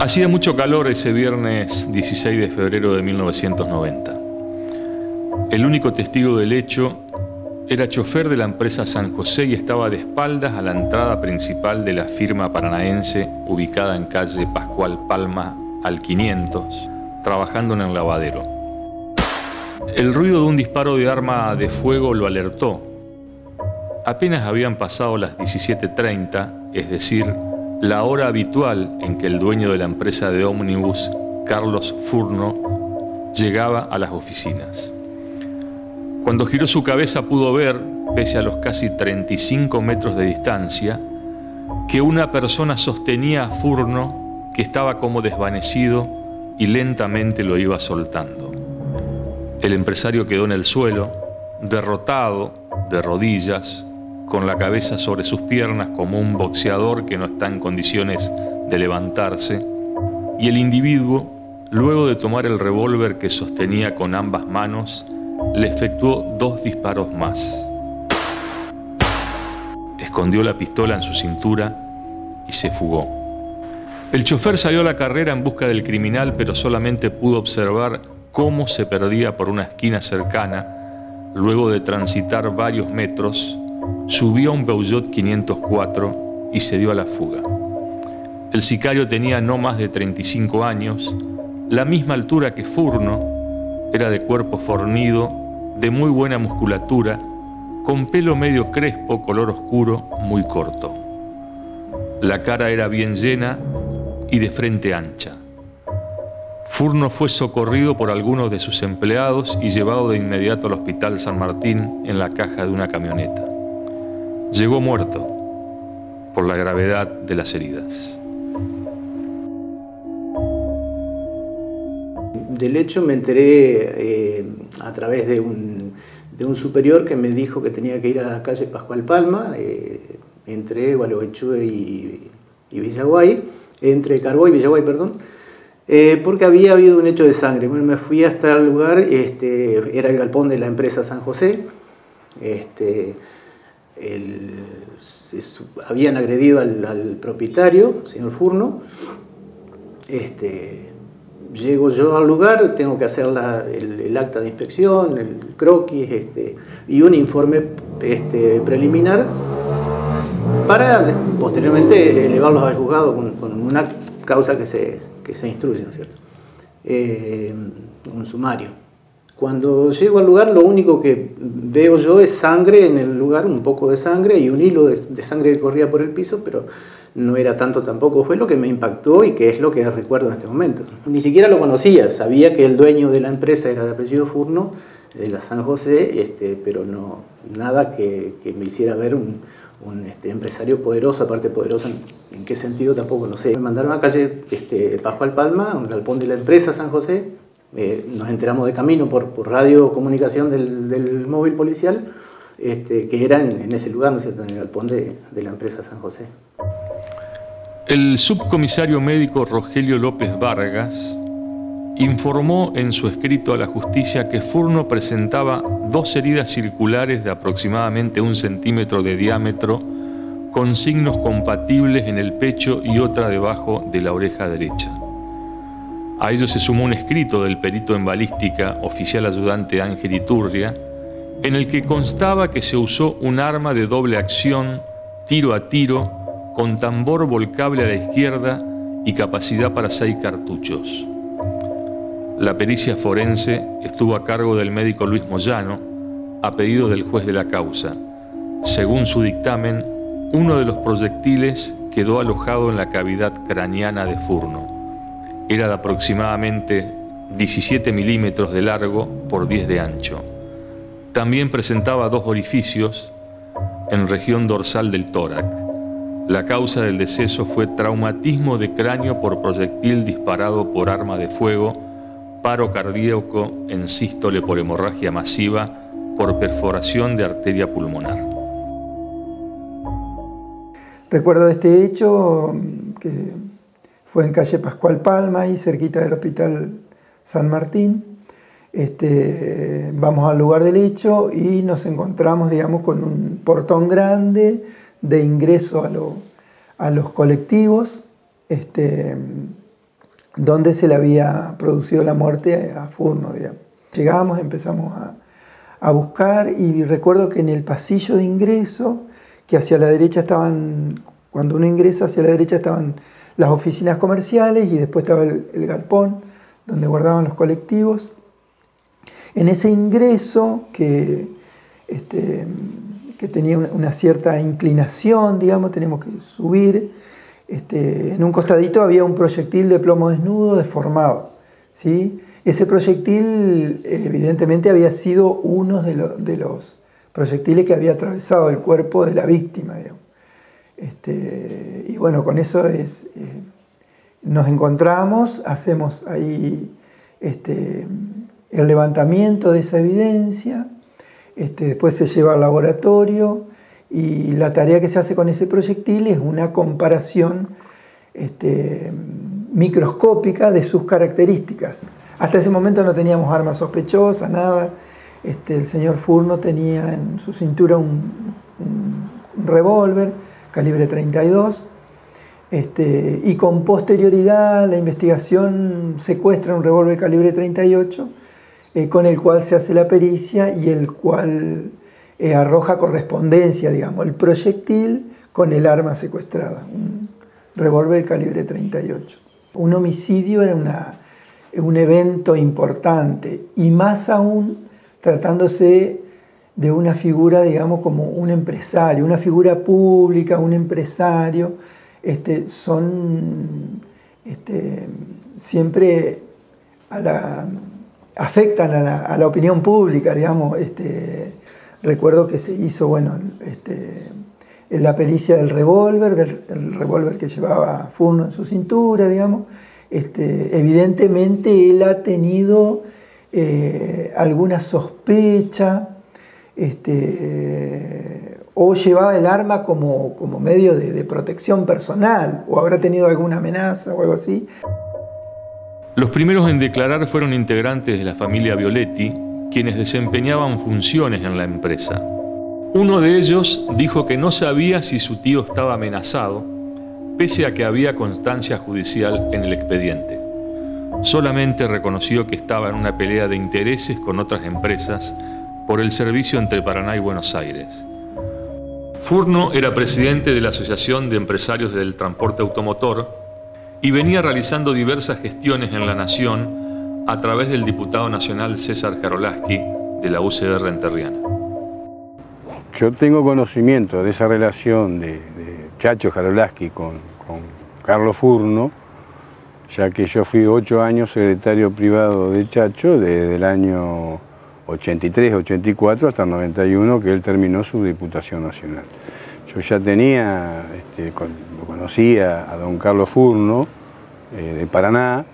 Hacía mucho calor ese viernes 16 de febrero de 1990. El único testigo del hecho era chofer de la empresa San José y estaba de espaldas a la entrada principal de la firma paranaense ubicada en calle Pascual Palma al 500, trabajando en el lavadero. El ruido de un disparo de arma de fuego lo alertó. Apenas habían pasado las 17:30, es decir, la hora habitual en que el dueño de la empresa de ómnibus, Carlos Furno, llegaba a las oficinas. Cuando giró su cabeza pudo ver, pese a los casi 35 metros de distancia, que una persona sostenía a Furno, que estaba como desvanecido y lentamente lo iba soltando. El empresario quedó en el suelo, derrotado, de rodillas, con la cabeza sobre sus piernas como un boxeador que no está en condiciones de levantarse, y el individuo, luego de tomar el revólver que sostenía con ambas manos, le efectuó 2 disparos más. Escondió la pistola en su cintura y se fugó. El chofer salió a la carrera en busca del criminal, pero solamente pudo observar cómo se perdía por una esquina cercana. Luego de transitar varios metros, subió a un Peugeot 504 y se dio a la fuga. El sicario tenía no más de 35 años, la misma altura que Furno, era de cuerpo fornido, de muy buena musculatura, con pelo medio crespo, color oscuro, muy corto. La cara era bien llena y de frente ancha. Furno fue socorrido por algunos de sus empleados y llevado de inmediato al Hospital San Martín en la caja de una camioneta. Llegó muerto por la gravedad de las heridas. Del hecho me enteré a través de un superior que me dijo que tenía que ir a la calle Pascual Palma, entre Gualeguaychú y Villaguay, entre Carbó y Villaguay, perdón, porque había habido un hecho de sangre. Bueno, me fui hasta el lugar, era el galpón de la empresa San José. Habían agredido al propietario, señor Furno. Llego yo al lugar, tengo que hacer el acta de inspección, el croquis y un informe preliminar para posteriormente elevarlos al juzgado con una causa que se instruye, ¿no es cierto? Un sumario. Cuando llego al lugar, lo único que veo yo es sangre en el lugar, un poco de sangre y un hilo de sangre que corría por el piso, pero no era tanto tampoco. Fue lo que me impactó y que es lo que recuerdo en este momento. Ni siquiera lo conocía, sabía que el dueño de la empresa era de apellido Furno, de la San José, pero no, nada que me hiciera ver un empresario poderoso, aparte poderoso, ¿en qué sentido? Tampoco lo sé. Me mandaron a calle Pascual Palma, un galpón de la empresa San José. Nos enteramos de camino por radiocomunicación del móvil policial, que era en ese lugar, ¿no es cierto?, en el galpón de la empresa San José. El subcomisario médico Rogelio López Vargas informó en su escrito a la justicia que Furno presentaba 2 heridas circulares de aproximadamente 1 centímetro de diámetro, con signos compatibles en el pecho y otra debajo de la oreja derecha. A ello se sumó un escrito del perito en balística, oficial ayudante Ángel Iturria, en el que constaba que se usó un arma de doble acción, tiro a tiro, con tambor volcable a la izquierda y capacidad para 6 cartuchos. La pericia forense estuvo a cargo del médico Luis Moyano, a pedido del juez de la causa. Según su dictamen, uno de los proyectiles quedó alojado en la cavidad craneana de Furno. Era de aproximadamente 17 milímetros de largo por 10 de ancho. También presentaba 2 orificios en región dorsal del tórax. La causa del deceso fue traumatismo de cráneo por proyectil disparado por arma de fuego, paro cardíaco en sístole por hemorragia masiva, por perforación de arteria pulmonar. Recuerdo este hecho que fue en calle Pascual Palma, ahí cerquita del Hospital San Martín. Vamos al lugar del hecho y nos encontramos, digamos, con un portón grande de ingreso a los colectivos. dónde se le había producido la muerte a Furno, digamos. Llegamos, empezamos a buscar, y recuerdo que en el pasillo de ingreso, que hacia la derecha estaban, cuando uno ingresa hacia la derecha estaban las oficinas comerciales y después estaba el galpón donde guardaban los colectivos. En ese ingreso que tenía una cierta inclinación, digamos, teníamos que subir, en un costadito había un proyectil de plomo desnudo deformado, ¿sí? Ese proyectil evidentemente había sido uno de los proyectiles que había atravesado el cuerpo de la víctima, digamos. Y bueno, con eso nos encontramos, hacemos ahí el levantamiento de esa evidencia, después se lleva al laboratorio, y la tarea que se hace con ese proyectil es una comparación microscópica de sus características. Hasta ese momento no teníamos armas sospechosas, nada. El señor Furno tenía en su cintura un revólver calibre 32, y con posterioridad la investigación secuestra un revólver calibre 38, con el cual se hace la pericia y el cual arroja correspondencia, digamos, el proyectil con el arma secuestrada, un revólver calibre 38. Un homicidio era un evento importante, y más aún tratándose de una figura, digamos, como un empresario, una figura pública, un empresario, siempre afectan a la opinión pública, digamos. Recuerdo que se hizo, bueno, la pericia del revólver que llevaba Furno en su cintura, digamos. Evidentemente él ha tenido alguna sospecha, o llevaba el arma como medio de protección personal, o habrá tenido alguna amenaza o algo así. Los primeros en declarar fueron integrantes de la familia Violetti, quienes desempeñaban funciones en la empresa. Uno de ellos dijo que no sabía si su tío estaba amenazado, pese a que había constancia judicial en el expediente. Solamente reconoció que estaba en una pelea de intereses con otras empresas por el servicio entre Paraná y Buenos Aires. Furno era presidente de la Asociación de Empresarios del Transporte Automotor y venía realizando diversas gestiones en la Nación a través del diputado nacional César Jarolaski de la UCR enterriana. Yo tengo conocimiento de esa relación de Chacho Jarolaski con Carlos Furno, ya que yo fui 8 años secretario privado de Chacho desde el año 83-84 hasta el 91, que él terminó su diputación nacional. Yo ya tenía, lo conocía a don Carlos Furno de Paraná.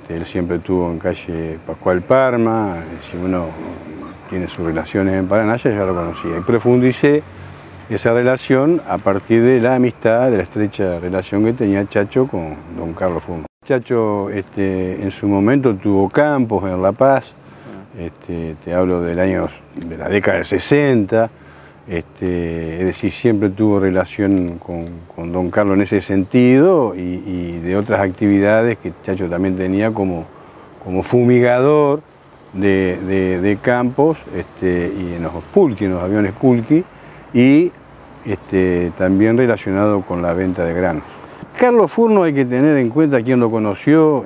Él siempre estuvo en calle Pascual Parma. Si uno tiene sus relaciones en Paraná, ya lo conocía. Y profundicé esa relación a partir de la amistad, de la estrecha relación que tenía Chacho con don Carlos Furno. Chacho en su momento tuvo campos en La Paz, te hablo de la década del 60, es decir, siempre tuvo relación con don Carlos en ese sentido, y de otras actividades que Chacho también tenía como fumigador de campos, y en los pulqui, en los aviones pulqui, y también relacionado con la venta de granos. Carlos Furno, hay que tener en cuenta, quien lo conoció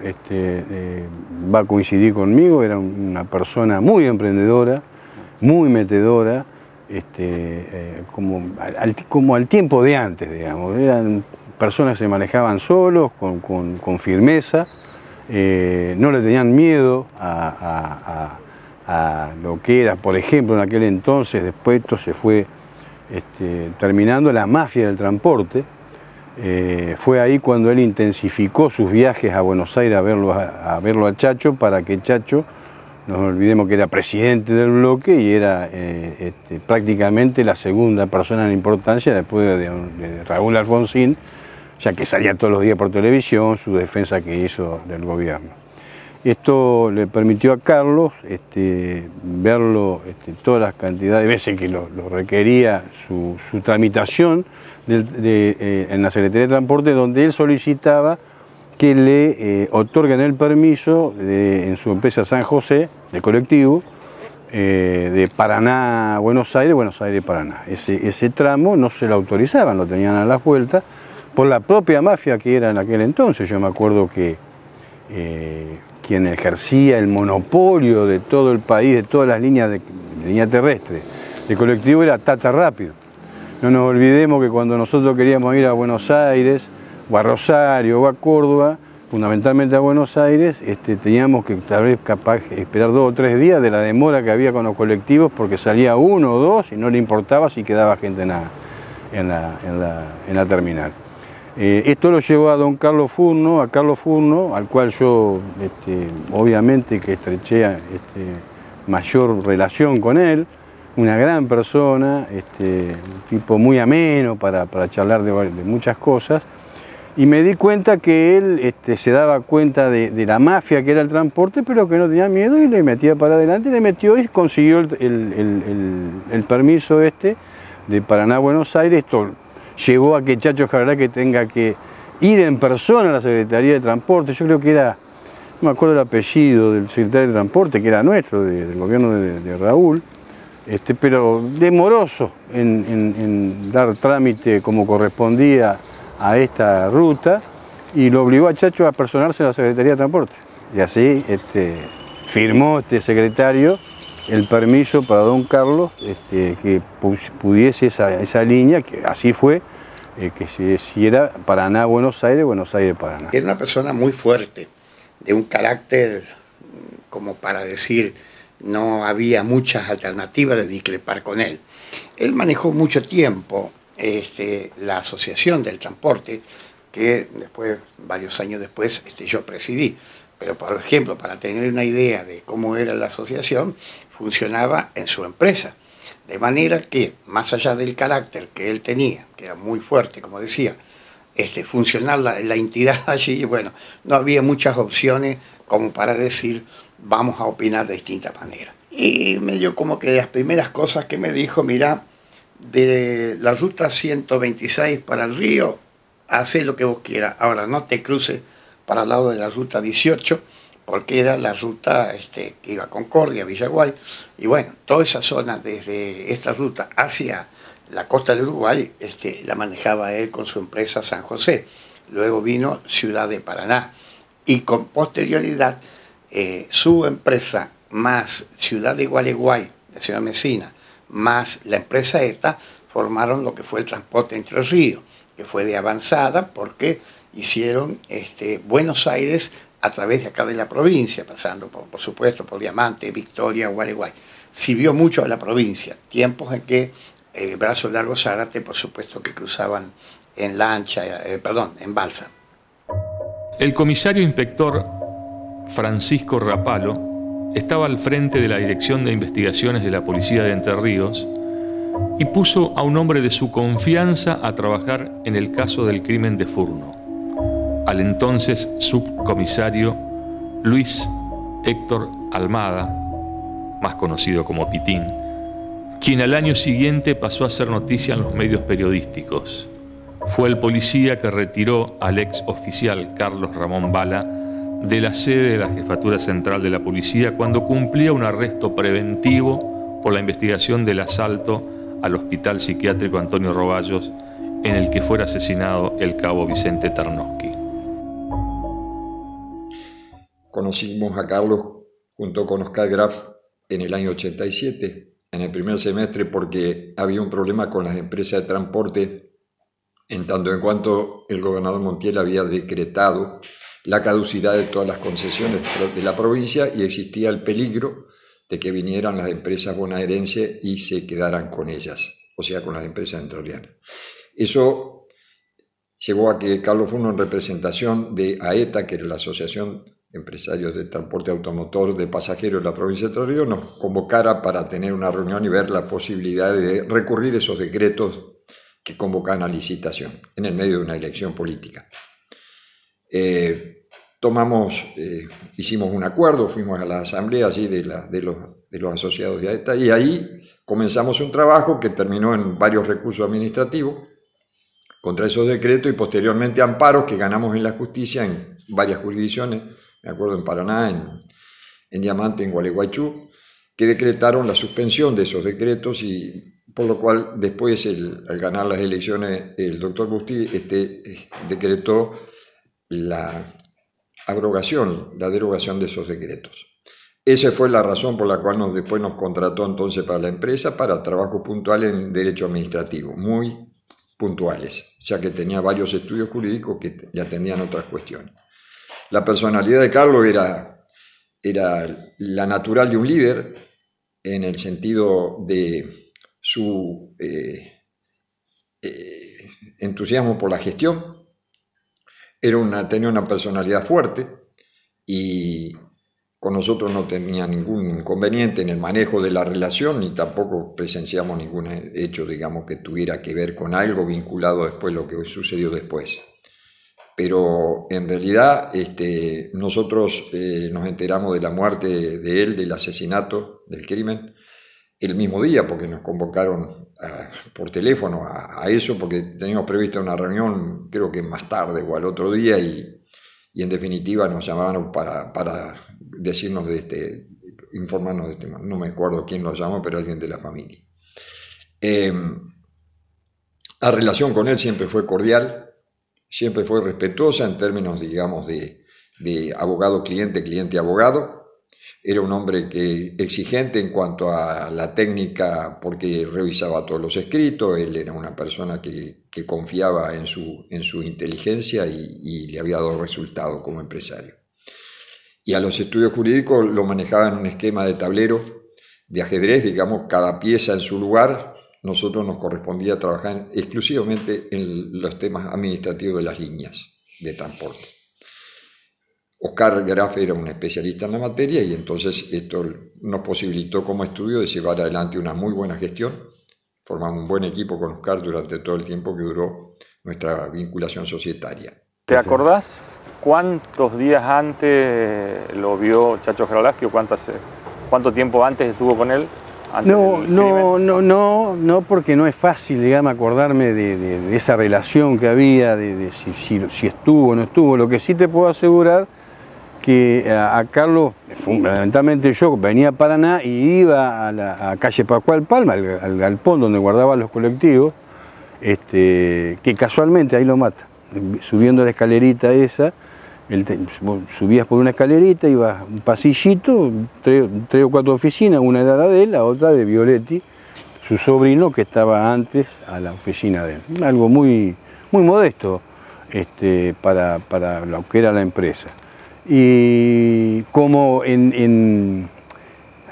va a coincidir conmigo, era una persona muy emprendedora, muy metedora, como al tiempo de antes, digamos. Eran personas que se manejaban solos, con firmeza, no le tenían miedo a lo que era, por ejemplo, en aquel entonces, después esto se fue terminando, la mafia del transporte. Fue ahí cuando él intensificó sus viajes a Buenos Aires a verlo a Chacho, para que Chacho, no nos olvidemos que era presidente del bloque y era prácticamente la segunda persona en importancia después de Raúl Alfonsín, ya que salía todos los días por televisión, su defensa que hizo del gobierno. Esto le permitió a Carlos verlo todas las cantidades de veces que lo requería su tramitación en la Secretaría de Transporte, donde él solicitaba que le otorgan el permiso en su empresa San José, de colectivo, de Paraná a Buenos Aires, Paraná. Ese tramo no se lo autorizaban, lo tenían a las vueltas, por la propia mafia que era en aquel entonces. Yo me acuerdo que quien ejercía el monopolio de todo el país, de todas las líneas de línea terrestre, de colectivo, era Tata Rápido. No nos olvidemos que cuando nosotros queríamos ir a Buenos Aires, o a Rosario, o a Córdoba, fundamentalmente a Buenos Aires, teníamos que tal vez capaz esperar 2 o 3 días de la demora que había con los colectivos, porque salía 1 o 2 y no le importaba si quedaba gente en la terminal. Esto lo llevó a don Carlos Furno, al cual yo obviamente que estreché mayor relación con él, una gran persona, un tipo muy ameno para charlar de muchas cosas, y me di cuenta que él se daba cuenta de la mafia que era el transporte, pero que no tenía miedo y le metía para adelante, le metió y consiguió el permiso de Paraná a Buenos Aires. Esto llevó a que Chacho Jaralaski tenga que ir en persona a la Secretaría de Transporte. Yo creo que era, no me acuerdo el apellido del secretario de Transporte, que era nuestro, del gobierno de Raúl, pero demoroso en dar trámite como correspondía a esta ruta, y lo obligó a Chacho a personarse en la Secretaría de Transporte. Y así firmó este secretario el permiso para don Carlos que pudiese esa línea, que así fue, que se hiciera Paraná, Buenos Aires, Paraná. Era una persona muy fuerte, de un carácter como para decir, no había muchas alternativas de discrepar con él. Él manejó mucho tiempo la Asociación del Transporte, que después, varios años después, yo presidí. Pero, por ejemplo, para tener una idea de cómo era la asociación, funcionaba en su empresa. De manera que, más allá del carácter que él tenía, que era muy fuerte, como decía, funcionar la entidad allí, bueno, no había muchas opciones como para decir, vamos a opinar de distintas maneras. Y me dio como que las primeras cosas que me dijo, mira, de la ruta 126 para el río, haz lo que vos quieras. Ahora no te cruces para el lado de la ruta 18, porque era la ruta que iba a Concordia, Villaguay, y bueno, toda esa zona desde esta ruta hacia la costa del Uruguay la manejaba él con su empresa San José. Luego vino Ciudad de Paraná, y con posterioridad su empresa más Ciudad de Gualeguay, la ciudad Mesina, más la empresa ETA, formaron lo que fue el transporte Entre Ríos, que fue de avanzada porque hicieron Buenos Aires a través de acá de la provincia, pasando por supuesto por Diamante, Victoria, Gualeguay. Sirvió mucho a la provincia, tiempos en que Brazo Largo Zárate, por supuesto que cruzaban en lancha, en balsa. El comisario inspector Francisco Rapalo estaba al frente de la Dirección de Investigaciones de la Policía de Entre Ríos y puso a un hombre de su confianza a trabajar en el caso del crimen de Furno, al entonces subcomisario Luis Héctor Almada, más conocido como Pitín, quien al año siguiente pasó a ser noticia en los medios periodísticos. Fue el policía que retiró al ex oficial Carlos Ramón Bala de la sede de la Jefatura Central de la Policía cuando cumplía un arresto preventivo por la investigación del asalto al Hospital Psiquiátrico Antonio Roballos, en el que fuera asesinado el cabo Vicente Tarnowski. Conocimos a Carlos junto con Oscar Graf en el año 87, en el primer semestre, porque había un problema con las empresas de transporte, en tanto en cuanto el gobernador Montiel había decretado la caducidad de todas las concesiones de la provincia y existía el peligro de que vinieran las empresas bonaerenses y se quedaran con ellas, o sea, con las empresas entrerrianas. Eso llevó a que Carlos Furno, en representación de AETA, que era la Asociación de Empresarios de Transporte Automotor de Pasajeros de la provincia de Entre Ríos, nos convocara para tener una reunión y ver la posibilidad de recurrir esos decretos que convocan a licitación en el medio de una elección política. Hicimos un acuerdo, fuimos a la asamblea allí de los asociados de AETA y ahí comenzamos un trabajo que terminó en varios recursos administrativos contra esos decretos y posteriormente amparos que ganamos en la justicia en varias jurisdicciones, me acuerdo en Paraná, en Diamante, en Gualeguaychú, que decretaron la suspensión de esos decretos y por lo cual después, al ganar las elecciones, el doctor Busti decretó la abrogación, la derogación de esos decretos. Esa fue la razón por la cual después nos contrató entonces para la empresa para trabajos puntuales en derecho administrativo, muy puntuales, ya que tenía varios estudios jurídicos que le atendían otras cuestiones. La personalidad de Carlos era la natural de un líder en el sentido de su entusiasmo por la gestión. Tenía una personalidad fuerte y con nosotros no tenía ningún inconveniente en el manejo de la relación ni tampoco presenciamos ningún hecho, digamos, que tuviera que ver con algo vinculado después a lo que sucedió después. Pero en realidad nosotros nos enteramos de la muerte de él, del asesinato, del crimen, el mismo día, porque nos convocaron por teléfono a eso, porque teníamos prevista una reunión, creo que más tarde o al otro día, y en definitiva nos llamaban para decirnos informarnos de este tema. No me acuerdo quién lo llamó, pero alguien de la familia. La relación con él siempre fue cordial, siempre fue respetuosa en términos, digamos, de abogado-cliente, cliente-abogado. Era un hombre exigente en cuanto a la técnica porque revisaba todos los escritos. Él era una persona que confiaba en su inteligencia y le había dado resultado como empresario. Y a los estudios jurídicos lo manejaba en un esquema de tablero de ajedrez, digamos, cada pieza en su lugar. Nosotros nos correspondía trabajar exclusivamente en los temas administrativos de las líneas de transporte. Oscar Graf era un especialista en la materia y entonces esto nos posibilitó como estudio de llevar adelante una muy buena gestión. Formamos un buen equipo con Oscar durante todo el tiempo que duró nuestra vinculación societaria. ¿Te acordás cuántos días antes lo vio Chacho Jarolaski o cuánto tiempo antes estuvo con él? No, porque no es fácil, digamos, acordarme de esa relación que había, de si estuvo o no estuvo. Lo que sí te puedo asegurar que a Carlos, fundamentalmente yo, venía a Paraná y iba a calle Pascual Palma, al galpón donde guardaba los colectivos, que casualmente ahí lo mata, subiendo la escalerita esa. Subías por una escalerita, ibas un pasillito, tres o cuatro oficinas, una era la de él, la otra de Violetti, su sobrino que estaba antes a la oficina de él. Algo muy, muy modesto para lo que era la empresa. Y como en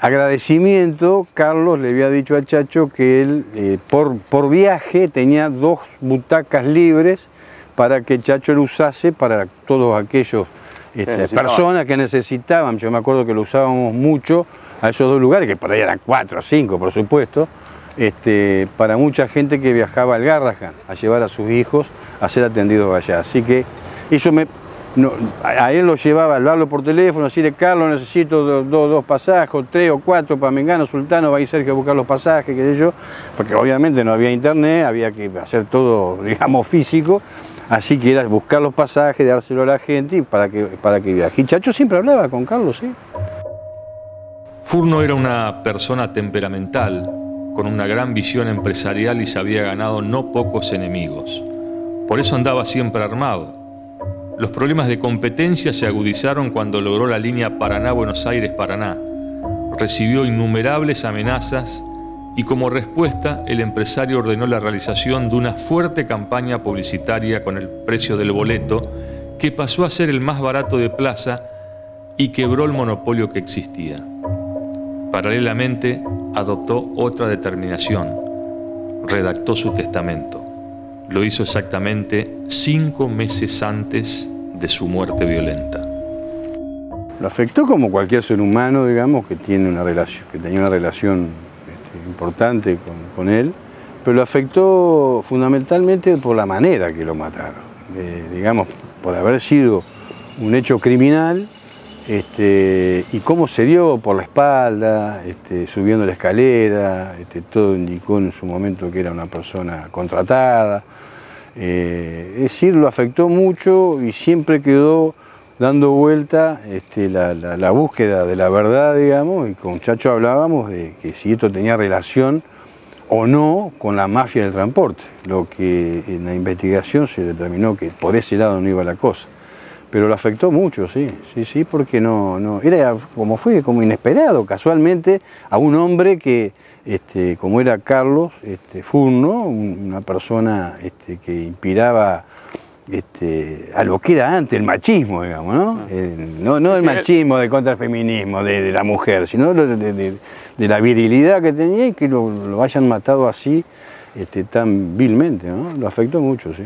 agradecimiento, Carlos le había dicho a Chacho que él por viaje tenía 2 butacas libres para que Chacho lo usase para todos aquellos personas que necesitaban. Yo me acuerdo que lo usábamos mucho a esos 2 lugares, que por ahí eran 4 o 5 por supuesto, para mucha gente que viajaba al Garrahan a llevar a sus hijos a ser atendidos allá. Así que eso a él lo llevaba a hablarlo por teléfono, decirle: Carlos, necesito 2 pasajes, 3 o 4 para Mengano, Sultano, va a ir Sergio a buscar los pasajes, qué sé yo, porque obviamente no había internet, había que hacer todo, digamos, físico. Así que era buscar los pasajes, dárselo a la gente y para que viaje. Y Chacho siempre hablaba con Carlos, ¿sí? Furno era una persona temperamental, con una gran visión empresarial y se había ganado no pocos enemigos. Por eso andaba siempre armado. Los problemas de competencia se agudizaron cuando logró la línea Paraná-Buenos Aires-Paraná. Recibió innumerables amenazas y como respuesta el empresario ordenó la realización de una fuerte campaña publicitaria con el precio del boleto que pasó a ser el más barato de plaza y quebró el monopolio que existía. Paralelamente adoptó otra determinación, redactó su testamento. Lo hizo exactamente 5 meses antes de su muerte violenta. Lo afectó como cualquier ser humano, digamos, que tenía una relación importante con él, pero lo afectó fundamentalmente por la manera que lo mataron, digamos, por haber sido un hecho criminal, y cómo se dio por la espalda, subiendo la escalera, todo indicó en su momento que era una persona contratada. Es decir, lo afectó mucho y siempre quedó dando vuelta la búsqueda de la verdad, digamos, y con Chacho hablábamos de que si esto tenía relación o no con la mafia del transporte, lo que en la investigación se determinó que por ese lado no iba la cosa. Pero lo afectó mucho, sí, porque era como inesperado, casualmente, a un hombre que, como era Carlos Furno, una persona que inspiraba a lo que era antes el machismo, digamos, ¿no? No el machismo de contra el feminismo de la mujer, sino de la virilidad que tenía, y que lo hayan matado así tan vilmente, ¿no? Lo afectó mucho, sí.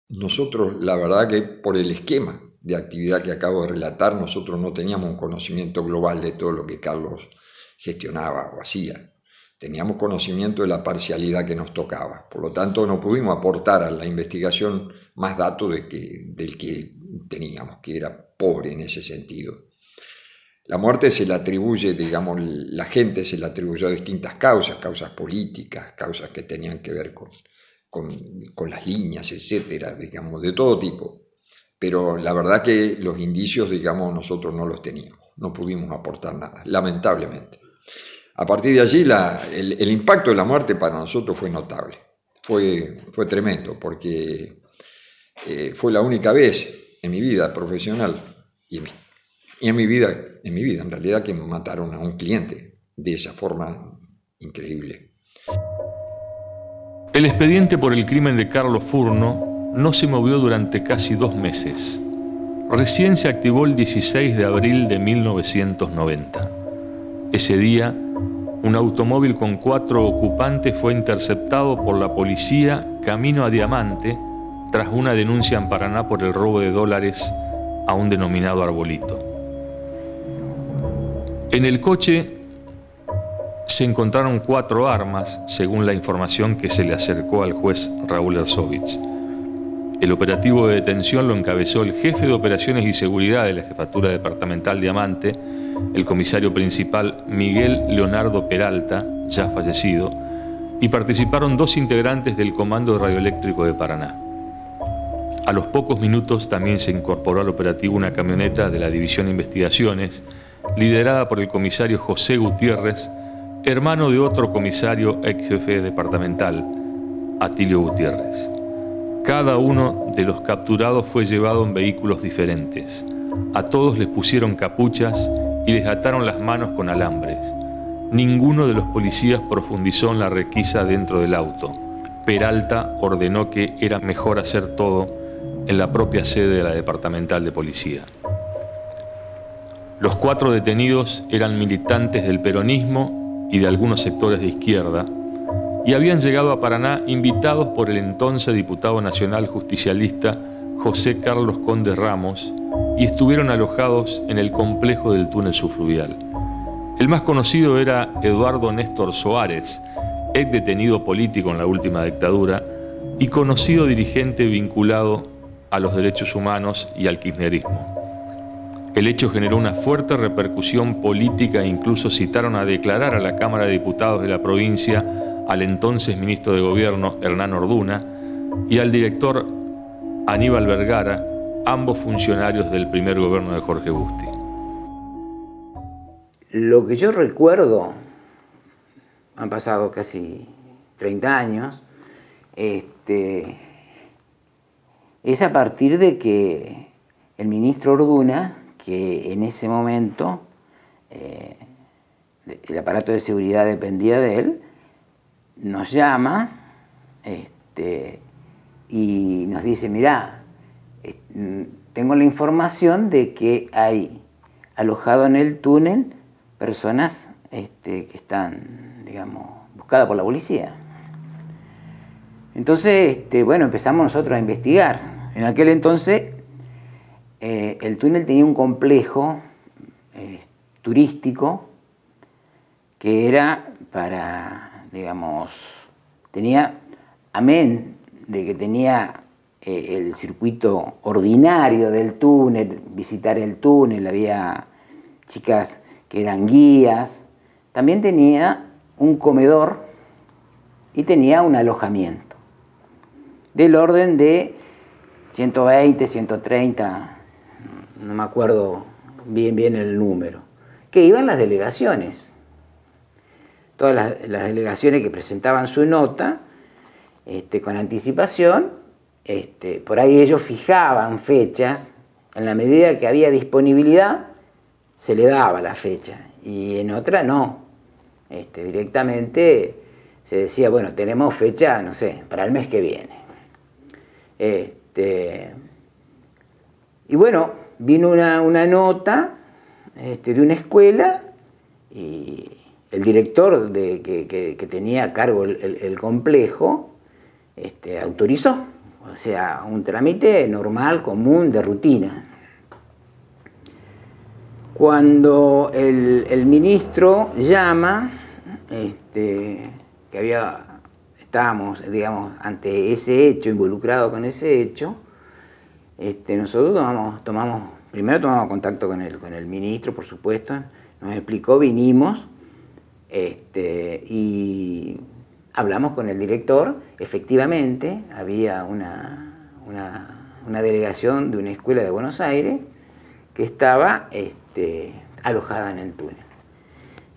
Nosotros, la verdad que por el esquema de actividad que acabo de relatar, nosotros no teníamos un conocimiento global de todo lo que Carlos gestionaba o hacía. Teníamos conocimiento de la parcialidad que nos tocaba. Por lo tanto, no pudimos aportar a la investigación más datos del que teníamos, que era pobre en ese sentido. La muerte se le atribuye, digamos, la gente se le atribuyó a distintas causas políticas, causas que tenían que ver con las líneas, etcétera, digamos, de todo tipo. Pero la verdad que los indicios, digamos, nosotros no los teníamos, no pudimos aportar nada, lamentablemente. A partir de allí, el impacto de la muerte para nosotros fue notable, fue tremendo, porque fue la única vez en mi vida profesional y en mi vida en realidad, que mataron a un cliente de esa forma increíble. El expediente por el crimen de Carlos Furno no se movió durante casi 2 meses. Recién se activó el 16 de abril de 1990. Ese día, un automóvil con 4 ocupantes fue interceptado por la policía camino a Diamante tras una denuncia en Paraná por el robo de dólares a un denominado Arbolito. En el coche se encontraron 4 armas, según la información que se le acercó al juez Raúl Erzovich. El operativo de detención lo encabezó el jefe de operaciones y seguridad de la Jefatura Departamental Diamante, el comisario principal Miguel Leonardo Peralta, ya fallecido, y participaron 2 integrantes del Comando Radioeléctrico de Paraná. A los pocos minutos también se incorporó al operativo una camioneta de la División de Investigaciones, liderada por el comisario José Gutiérrez, hermano de otro comisario ex jefe departamental, Atilio Gutiérrez. Cada uno de los capturados fue llevado en vehículos diferentes. A todos les pusieron capuchas y les ataron las manos con alambres. Ninguno de los policías profundizó en la requisa dentro del auto. Peralta ordenó que era mejor hacer todo en la propia sede de la Departamental de Policía. Los 4 detenidos eran militantes del peronismo y de algunos sectores de izquierda, y habían llegado a Paraná invitados por el entonces diputado nacional justicialista José Carlos Conde Ramos, y estuvieron alojados en el complejo del túnel subfluvial. El más conocido era Eduardo Néstor Soares, ex detenido político en la última dictadura y conocido dirigente vinculado a los derechos humanos y al kirchnerismo. El hecho generó una fuerte repercusión política e incluso citaron a declarar a la Cámara de Diputados de la provincia al entonces ministro de Gobierno Hernán Orduna y al director Aníbal Vergara, ambos funcionarios del primer gobierno de Jorge Busti. Lo que yo recuerdo, han pasado casi 30 años, es a partir de que el ministro Orduna, que en ese momento el aparato de seguridad dependía de él, nos llama y nos dice: mirá, tengo la información de que hay alojado en el túnel personas que están, digamos, buscadas por la policía. Entonces, bueno, empezamos nosotros a investigar. En aquel entonces, el túnel tenía un complejo turístico que era para, digamos, tenía, amén de que tenía el circuito ordinario del túnel, visitar el túnel, había chicas que eran guías, también tenía un comedor y tenía un alojamiento del orden de 120, 130 no me acuerdo bien el número, que iban las delegaciones. Todas las delegaciones que presentaban su nota con anticipación, por ahí ellos fijaban fechas, en la medida que había disponibilidad se le daba la fecha, y en otra no. Directamente se decía, bueno, tenemos fecha, no sé, para el mes que viene. Y bueno, vino una nota de una escuela, y el director que tenía a cargo el complejo autorizó, o sea, un trámite normal, común, de rutina. Cuando el ministro llama, estábamos, digamos, ante ese hecho, involucrado con ese hecho, nosotros primero tomamos contacto con el ministro, por supuesto, nos explicó, vinimos, y hablamos con el director. Efectivamente, había una delegación de una escuela de Buenos Aires que estaba alojada en el túnel.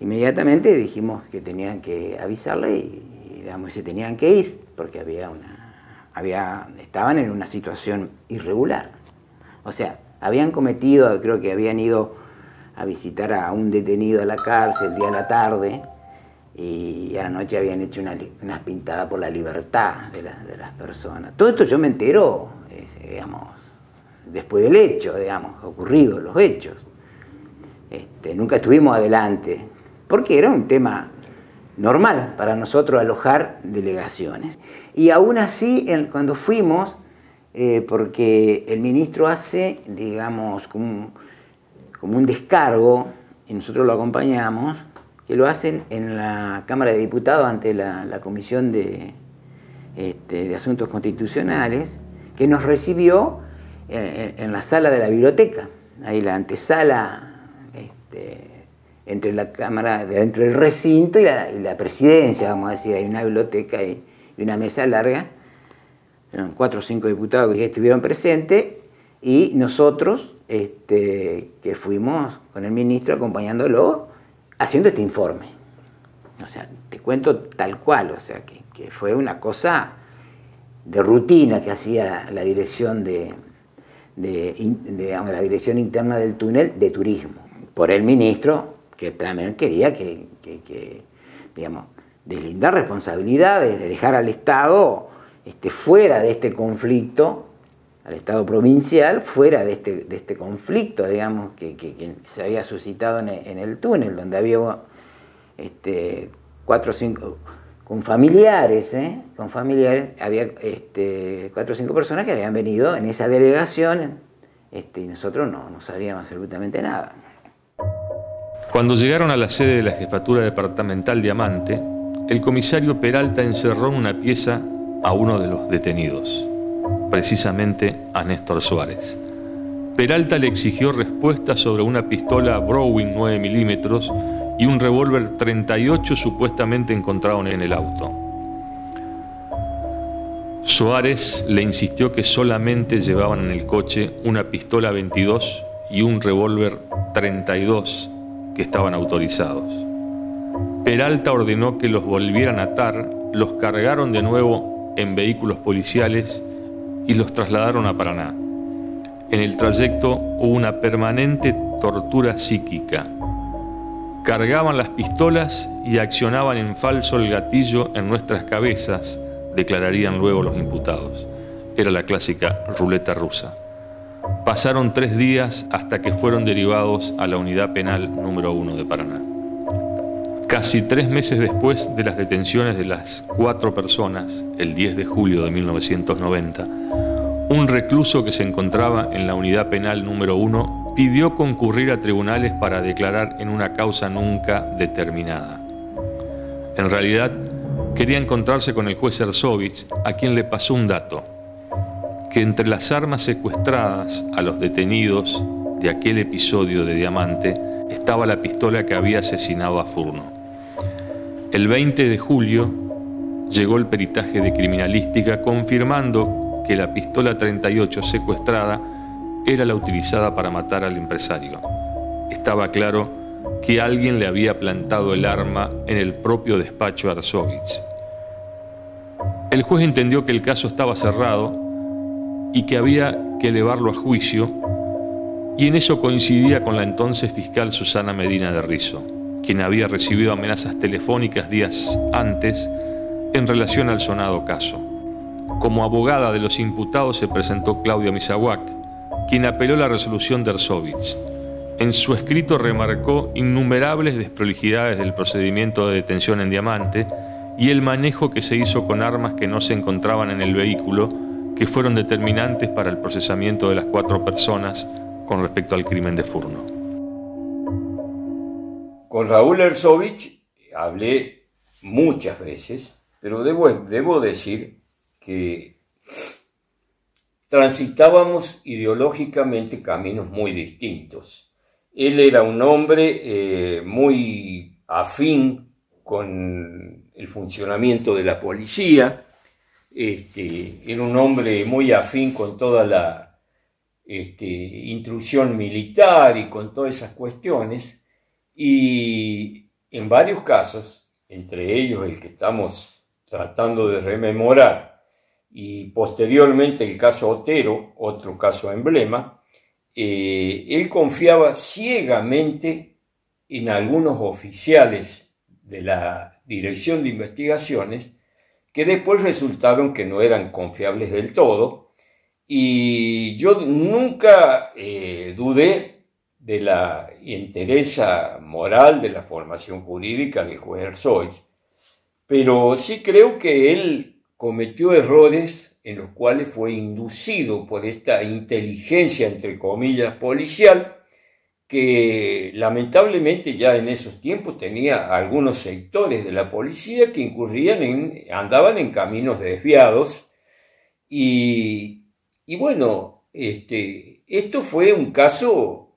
Inmediatamente dijimos que tenían que avisarle y digamos, se tenían que ir, porque estaban en una situación irregular. O sea, habían cometido, creo que habían ido a visitar a un detenido a la cárcel el día de la tarde, y a la noche habían hecho unas pintadas por la libertad de las personas. Todo esto yo me entero, digamos, después del hecho, digamos, ocurridos los hechos. Nunca estuvimos adelante, porque era un tema normal para nosotros alojar delegaciones. Y aún así, cuando fuimos, porque el ministro hace, digamos, como un descargo, y nosotros lo acompañamos, que lo hacen en la Cámara de Diputados ante la Comisión de Asuntos Constitucionales, que nos recibió en la sala de la biblioteca, ahí la antesala, entre la Cámara, entre el recinto y la presidencia, vamos a decir. Hay una biblioteca y una mesa larga, eran 4 o 5 diputados que estuvieron presentes, y nosotros que fuimos con el ministro acompañándolo, haciendo este informe. O sea, te cuento tal cual, o sea, que fue una cosa de rutina que hacía la dirección digamos, la dirección interna del túnel de turismo, por el ministro, que también quería que digamos, deslindar responsabilidades, de dejar al Estado fuera de este conflicto, al Estado provincial, fuera de este conflicto, digamos, que se había suscitado en el túnel, donde había 4 o 5, con familiares, había 4 o 5 personas que habían venido en esa delegación, y nosotros no sabíamos absolutamente nada. Cuando llegaron a la sede de la Jefatura Departamental Diamante, el comisario Peralta encerró en una pieza a uno de los detenidos, precisamente a Néstor Suárez. Peralta le exigió respuestas sobre una pistola Browning 9 milímetros y un revólver 38 supuestamente encontrado en el auto. Suárez le insistió que solamente llevaban en el coche una pistola 22 y un revólver 32 que estaban autorizados. Peralta ordenó que los volvieran a atar, los cargaron de nuevo en vehículos policiales y los trasladaron a Paraná. En el trayecto hubo una permanente tortura psíquica. Cargaban las pistolas y accionaban en falso el gatillo en nuestras cabezas, declararían luego los imputados. Era la clásica ruleta rusa. Pasaron 3 días hasta que fueron derivados a la Unidad Penal número 1 de Paraná. Casi 3 meses después de las detenciones de las 4 personas, el 10 de julio de 1990, un recluso que se encontraba en la Unidad Penal número 1 pidió concurrir a tribunales para declarar en una causa nunca determinada. En realidad, quería encontrarse con el juez Ersovich, a quien le pasó un dato: que entre las armas secuestradas a los detenidos de aquel episodio de Diamante estaba la pistola que había asesinado a Furno. El 20 de julio llegó el peritaje de criminalística confirmando que la pistola 38 secuestrada era la utilizada para matar al empresario. Estaba claro que alguien le había plantado el arma en el propio despacho de Arsovich. El juez entendió que el caso estaba cerrado y que había que elevarlo a juicio, y en eso coincidía con la entonces fiscal Susana Medina de Risso, quien había recibido amenazas telefónicas días antes en relación al sonado caso. Como abogada de los imputados se presentó Claudia Misawak, quien apeló la resolución de Arsovich. En su escrito remarcó innumerables desprolijidades del procedimiento de detención en Diamante y el manejo que se hizo con armas que no se encontraban en el vehículo, que fueron determinantes para el procesamiento de las 4 personas con respecto al crimen de Furno. Con Raúl Arsovich hablé muchas veces, pero debo decir que transitábamos ideológicamente caminos muy distintos. Él era un hombre muy afín con el funcionamiento de la policía, era un hombre muy afín con toda la instrucción militar y con todas esas cuestiones, y en varios casos, entre ellos el que estamos tratando de rememorar, y posteriormente el caso Otero, otro caso emblema, él confiaba ciegamente en algunos oficiales de la Dirección de Investigaciones que después resultaron que no eran confiables del todo, y yo nunca dudé de la entereza moral de la formación jurídica del juez Arsovich, pero sí creo que él cometió errores en los cuales fue inducido por esta inteligencia, entre comillas, policial, que lamentablemente ya en esos tiempos tenía algunos sectores de la policía que andaban en caminos desviados, y bueno, esto fue un caso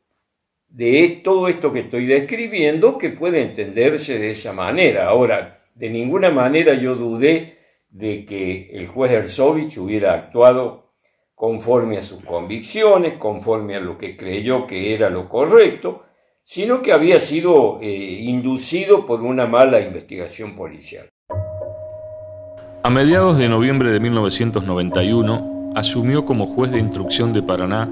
de todo esto que estoy describiendo que puede entenderse de esa manera. Ahora, de ninguna manera yo dudé de que el juez Arsovich hubiera actuado conforme a sus convicciones, conforme a lo que creyó que era lo correcto, sino que había sido inducido por una mala investigación policial. A mediados de noviembre de 1991, asumió como juez de instrucción de Paraná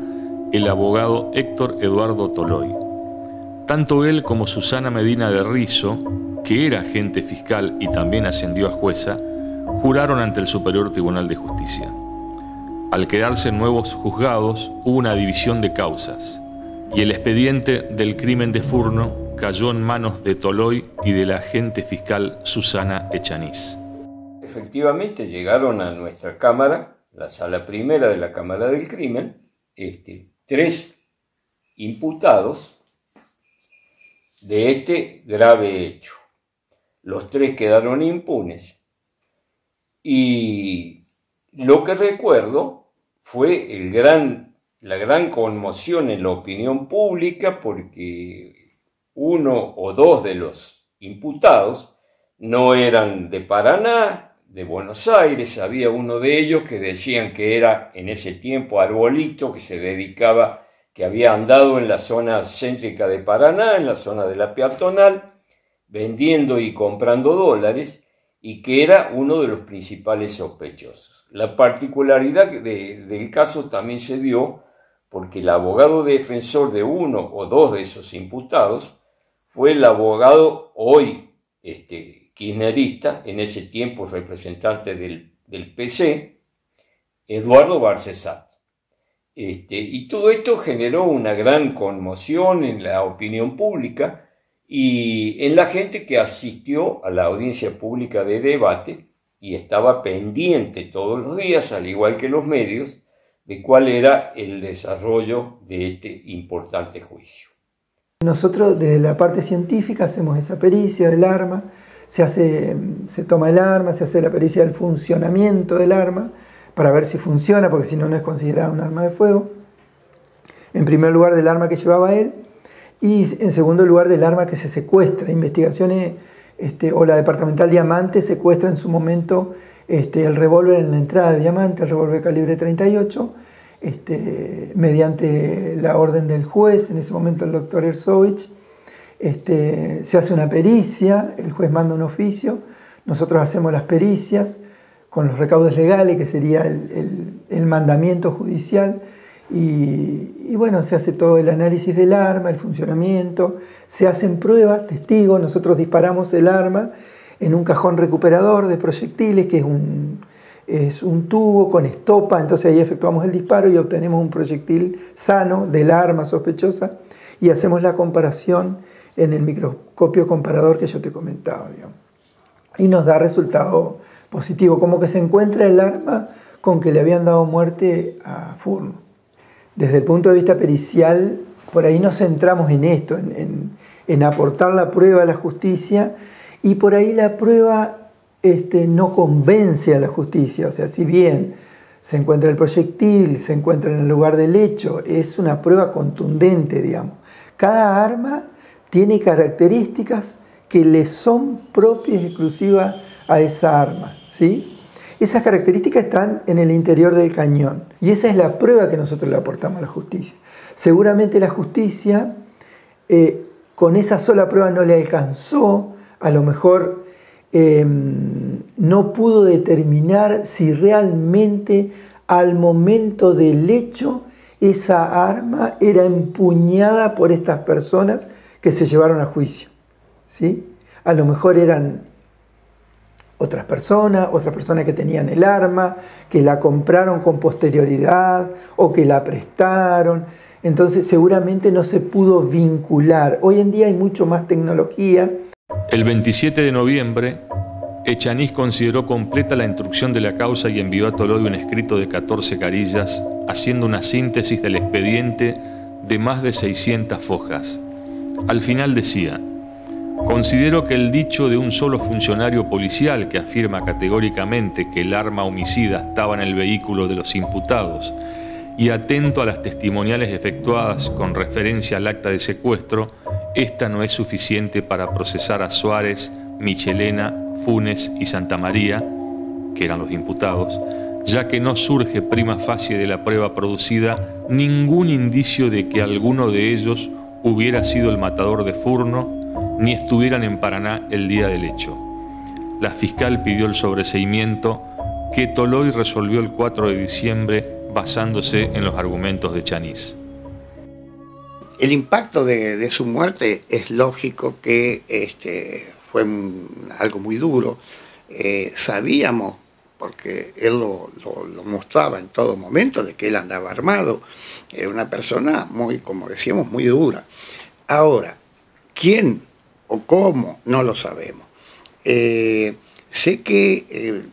el abogado Héctor Eduardo Toloy. Tanto él como Susana Medina de Risso, que era agente fiscal y también ascendió a jueza, juraron ante el Superior Tribunal de Justicia. Al quedarse nuevos juzgados, hubo una división de causas, y el expediente del crimen de Furno cayó en manos de Toloy y de la agente fiscal Susana Echaniz. Efectivamente llegaron a nuestra cámara, la sala primera de la Cámara del Crimen, 3 imputados de este grave hecho. Los 3 quedaron impunes, y lo que recuerdo fue la gran conmoción en la opinión pública, porque 1 o 2 de los imputados no eran de Paraná, de Buenos Aires. Había uno de ellos que decían que era en ese tiempo arbolito, que había andado en la zona céntrica de Paraná, en la zona de la peatonal, vendiendo y comprando dólares, y que era uno de los principales sospechosos. La particularidad del caso también se dio porque el abogado defensor de 1 o 2 de esos imputados fue el abogado hoy kirchnerista, en ese tiempo representante del PC, Eduardo Barcesat. Y todo esto generó una gran conmoción en la opinión pública y en la gente que asistió a la audiencia pública de debate y estaba pendiente todos los días, al igual que los medios, de cuál era el desarrollo de este importante juicio. Nosotros desde la parte científica hacemos esa pericia del arma, se toma el arma, se hace la pericia del funcionamiento del arma para ver si funciona, porque si no, no es considerada un arma de fuego. En primer lugar, del arma que llevaba él, y en segundo lugar del arma que se secuestra. Investigaciones o la departamental Diamante secuestra en su momento el revólver en la entrada de Diamante, el revólver calibre 38, mediante la orden del juez, en ese momento el doctor Erzovich, se hace una pericia, el juez manda un oficio, nosotros hacemos las pericias con los recaudos legales, que sería el mandamiento judicial, y bueno, se hace todo el análisis del arma, el funcionamiento, se hacen pruebas, testigos, nosotros disparamos el arma en un cajón recuperador de proyectiles, que es un tubo con estopa, entonces ahí efectuamos el disparo y obtenemos un proyectil sano del arma sospechosa y hacemos la comparación en el microscopio comparador que yo te comentaba, digamos. Y nos da resultado positivo, como que se encuentra el arma con que le habían dado muerte a Furno. Desde el punto de vista pericial, por ahí nos centramos en esto, en aportar la prueba a la justicia, y por ahí la prueba no convence a la justicia. O sea, si bien se encuentra el proyectil, se encuentra en el lugar del hecho, es una prueba contundente, digamos. Cada arma tiene características que le son propias y exclusivas a esa arma, ¿sí? Esas características están en el interior del cañón y esa es la prueba que nosotros le aportamos a la justicia. Seguramente la justicia con esa sola prueba no le alcanzó, a lo mejor no pudo determinar si realmente al momento del hecho esa arma era empuñada por estas personas que se llevaron a juicio, ¿sí? A lo mejor eran otras personas que tenían el arma, que la compraron con posterioridad o que la prestaron. Entonces seguramente no se pudo vincular. Hoy en día hay mucho más tecnología. El 27 de noviembre, Echaniz consideró completa la instrucción de la causa y envió a Toloy un escrito de 14 carillas, haciendo una síntesis del expediente de más de 600 fojas. Al final decía: considero que el dicho de un solo funcionario policial que afirma categóricamente que el arma homicida estaba en el vehículo de los imputados y atento a las testimoniales efectuadas con referencia al acta de secuestro, esta no es suficiente para procesar a Suárez, Michelena, Funes y Santamaría, que eran los imputados, ya que no surge prima facie de la prueba producida ningún indicio de que alguno de ellos hubiera sido el matador de Furno, ni estuvieran en Paraná el día del hecho. La fiscal pidió el sobreseimiento que Toloy resolvió el 4 de diciembre basándose en los argumentos de Echaniz. El impacto de su muerte es lógico que fue algo muy duro. Sabíamos, porque él lo mostraba en todo momento, de que él andaba armado. Era una persona muy, como decíamos, muy dura. Ahora, ¿quién o cómo? No lo sabemos. Sé que,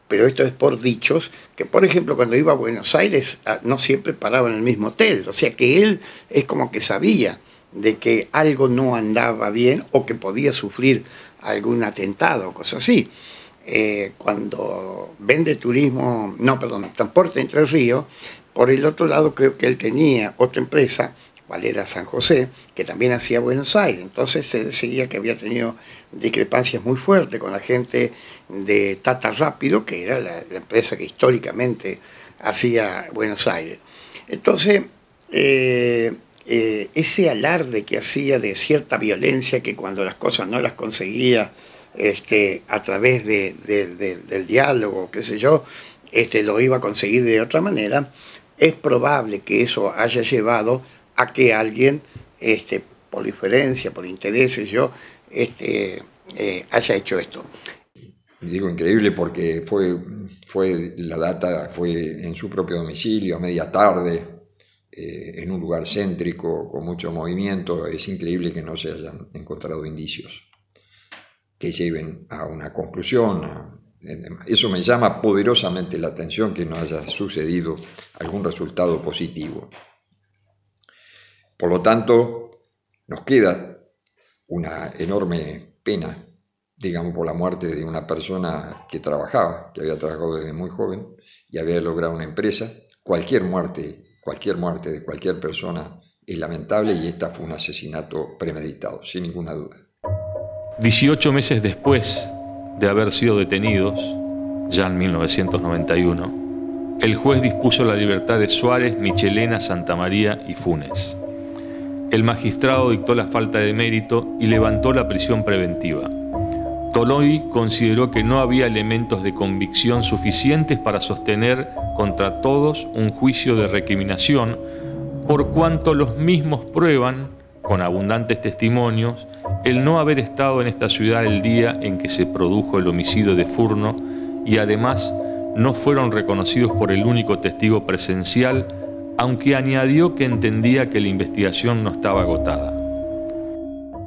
pero esto es por dichos, que por ejemplo cuando iba a Buenos Aires no siempre paraba en el mismo hotel. O sea que él es como que sabía de que algo no andaba bien o que podía sufrir algún atentado o cosas así. Cuando vende Transporte Entre Ríos, por el otro lado creo que él tenía otra empresa, Valera San José, que también hacía Buenos Aires. Entonces se decía que había tenido discrepancias muy fuertes con la gente de Tata Rápido, que era la empresa que históricamente hacía Buenos Aires. Entonces, ese alarde que hacía de cierta violencia, que cuando las cosas no las conseguía a través del diálogo, qué sé yo, lo iba a conseguir de otra manera, es probable que eso haya llevado a que alguien, por diferencia, por intereses, haya hecho esto. Digo increíble porque la data fue en su propio domicilio, a media tarde, en un lugar céntrico, con mucho movimiento. Es increíble que no se hayan encontrado indicios que lleven a una conclusión. Eso me llama poderosamente la atención, que no haya sucedido algún resultado positivo. Por lo tanto, nos queda una enorme pena, digamos, por la muerte de una persona que trabajaba, que había trabajado desde muy joven y había logrado una empresa. Cualquier muerte de cualquier persona es lamentable, y esta fue un asesinato premeditado, sin ninguna duda. 18 meses después de haber sido detenidos, ya en 1991, El juez dispuso la libertad de Suárez, Michelena, Santamaría y Funes. El magistrado dictó la falta de mérito y levantó la prisión preventiva. Toloi consideró que no había elementos de convicción suficientes para sostener contra todos un juicio de recriminación, por cuanto los mismos prueban, con abundantes testimonios, el no haber estado en esta ciudad el día en que se produjo el homicidio de Furno y además no fueron reconocidos por el único testigo presencial, aunque añadió que entendía que la investigación no estaba agotada.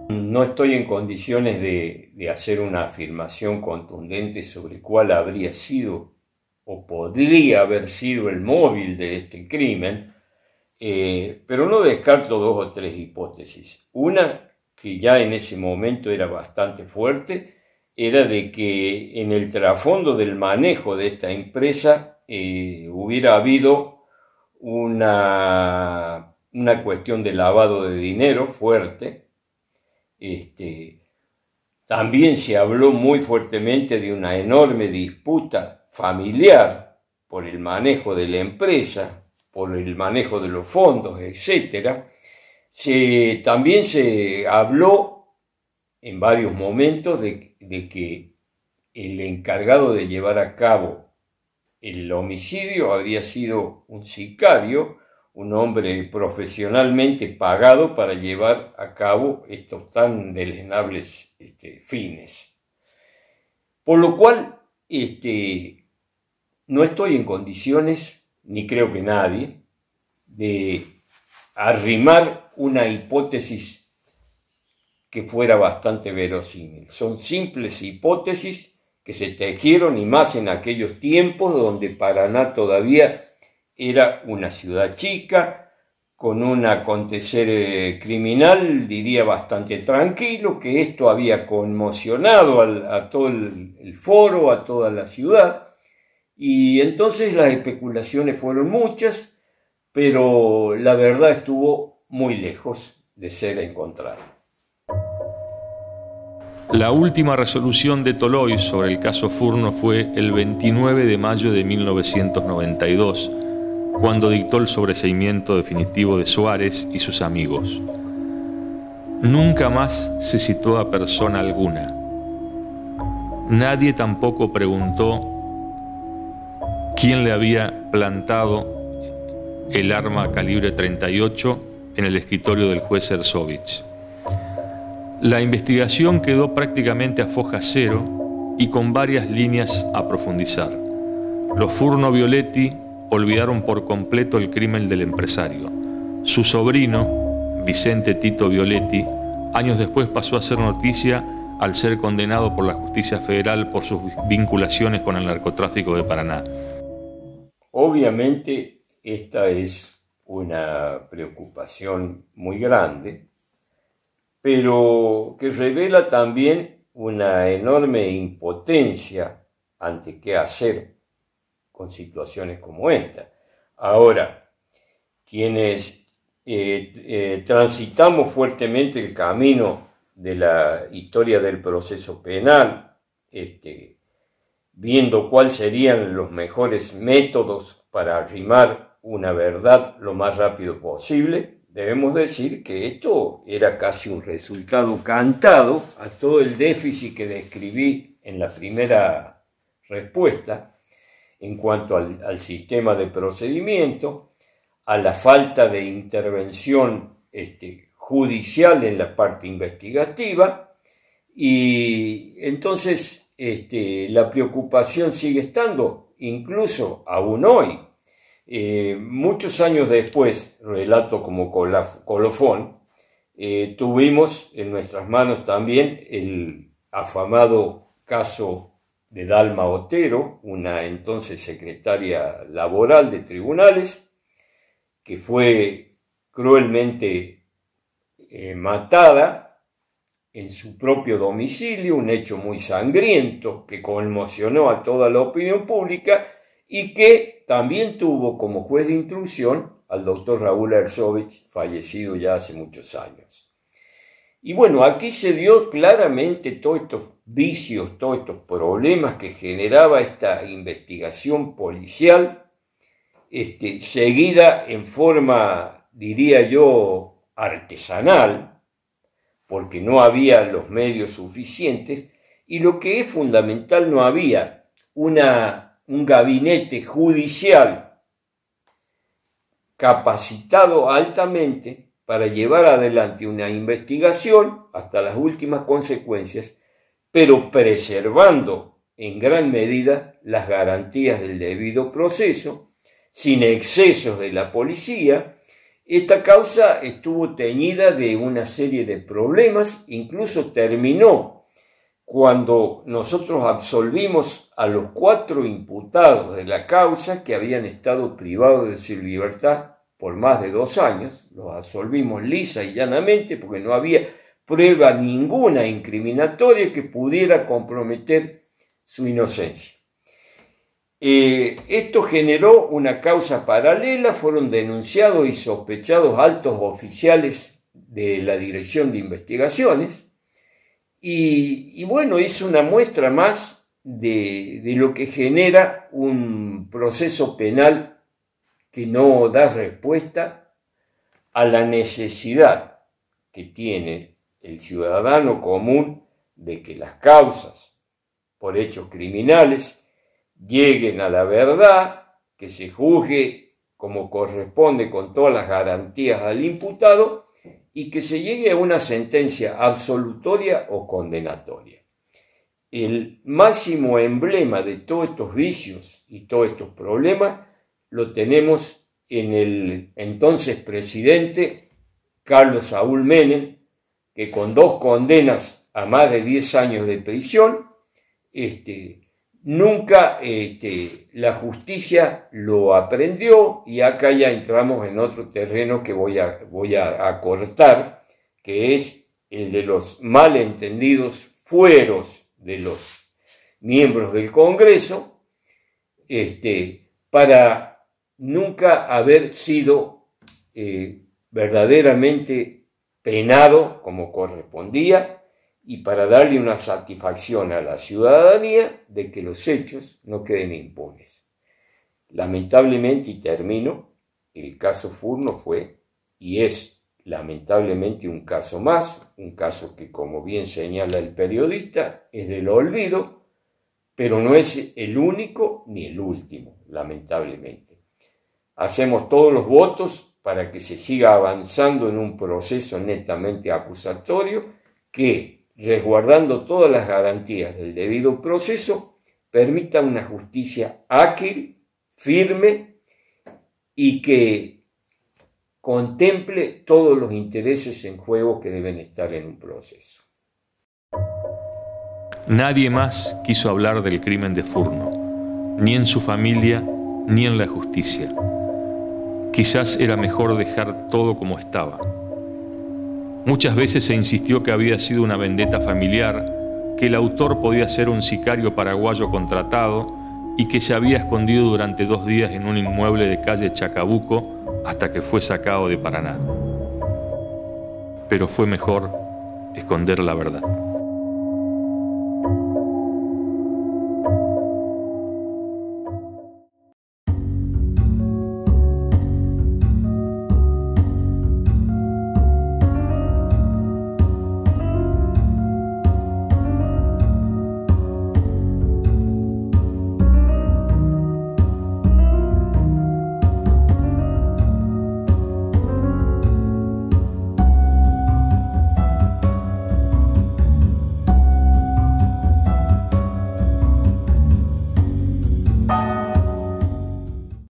No estoy en condiciones de hacer una afirmación contundente sobre cuál habría sido o podría haber sido el móvil de este crimen, pero no descarto dos o tres hipótesis. Una, que ya en ese momento era bastante fuerte, era de que en el trasfondo del manejo de esta empresa hubiera habido una cuestión de lavado de dinero fuerte. También se habló muy fuertemente de una enorme disputa familiar por el manejo de la empresa, por el manejo de los fondos, etc. También se habló en varios momentos de que el encargado de llevar a cabo el homicidio habría sido un sicario, un hombre profesionalmente pagado para llevar a cabo estos tan deleznables fines. Por lo cual, no estoy en condiciones, ni creo que nadie, de arrimar una hipótesis que fuera bastante verosímil. Son simples hipótesis que se tejieron, y más en aquellos tiempos donde Paraná todavía era una ciudad chica, con un acontecer criminal, diría, bastante tranquilo, que esto había conmocionado a todo el foro, a toda la ciudad, y entonces las especulaciones fueron muchas, pero la verdad estuvo muy lejos de ser encontrada. La última resolución de Toloi sobre el caso Furno fue el 29 de mayo de 1992, cuando dictó el sobreseimiento definitivo de Suárez y sus amigos. Nunca más se citó a persona alguna. Nadie tampoco preguntó quién le había plantado el arma calibre 38 en el escritorio del juez Herzovich. La investigación quedó prácticamente a foja cero y con varias líneas a profundizar. Los Furno Violetti olvidaron por completo el crimen del empresario. Su sobrino, Vicente Tito Violetti, años después pasó a ser noticia al ser condenado por la justicia federal por sus vinculaciones con el narcotráfico de Paraná. Obviamente esta es una preocupación muy grande, pero que revela también una enorme impotencia ante qué hacer con situaciones como esta. Ahora, quienes transitamos fuertemente el camino de la historia del proceso penal, viendo cuáles serían los mejores métodos para arrimar una verdad lo más rápido posible, debemos decir que esto era casi un resultado cantado a todo el déficit que describí en la primera respuesta en cuanto al sistema de procedimiento, a la falta de intervención judicial en la parte investigativa, y entonces la preocupación sigue estando, incluso aún hoy. Muchos años después, relato como colofón, tuvimos en nuestras manos también el afamado caso de Dalma Otero, una entonces secretaria laboral de tribunales, que fue cruelmente matada en su propio domicilio, un hecho muy sangriento que conmocionó a toda la opinión pública y que también tuvo como juez de instrucción al doctor Raúl Herzovich, fallecido ya hace muchos años. Y bueno, aquí se dio claramente todos estos vicios, todos estos problemas que generaba esta investigación policial, seguida en forma, diría yo, artesanal, porque no había los medios suficientes, y lo que es fundamental, no había un gabinete judicial capacitado altamente para llevar adelante una investigación hasta las últimas consecuencias, pero preservando en gran medida las garantías del debido proceso, sin excesos de la policía. Esta causa estuvo teñida de una serie de problemas, incluso terminó cuando nosotros absolvimos a los 4 imputados de la causa que habían estado privados de su libertad por más de 2 años, los absolvimos lisa y llanamente porque no había prueba ninguna incriminatoria que pudiera comprometer su inocencia. Esto generó una causa paralela, fueron denunciados y sospechados altos oficiales de la Dirección de Investigaciones, y bueno, es una muestra más de lo que genera un proceso penal que no da respuesta a la necesidad que tiene el ciudadano común de que las causas por hechos criminales lleguen a la verdad, que se juzgue como corresponde con todas las garantías al imputado y que se llegue a una sentencia absolutoria o condenatoria. El máximo emblema de todos estos vicios y todos estos problemas lo tenemos en el entonces presidente Carlos Saúl Menem, que con 2 condenas a más de 10 años de prisión, nunca la justicia lo aprendió, y acá ya entramos en otro terreno que voy a cortar, que es el de los malentendidos fueros de los miembros del Congreso, para nunca haber sido verdaderamente penado como correspondía, y para darle una satisfacción a la ciudadanía de que los hechos no queden impunes. Lamentablemente, y termino, el caso Furno fue y es lamentablemente un caso más, un caso que, como bien señala el periodista, es del olvido, pero no es el único ni el último, lamentablemente. Hacemos todos los votos para que se siga avanzando en un proceso netamente acusatorio que, resguardando todas las garantías del debido proceso, permita una justicia ágil, firme y que contemple todos los intereses en juego que deben estar en un proceso. Nadie más quiso hablar del crimen de Furno, ni en su familia, ni en la justicia. Quizás era mejor dejar todo como estaba. Muchas veces se insistió que había sido una vendetta familiar, que el autor podía ser un sicario paraguayo contratado y que se había escondido durante 2 días en un inmueble de calle Chacabuco hasta que fue sacado de Paraná. Pero fue mejor esconder la verdad.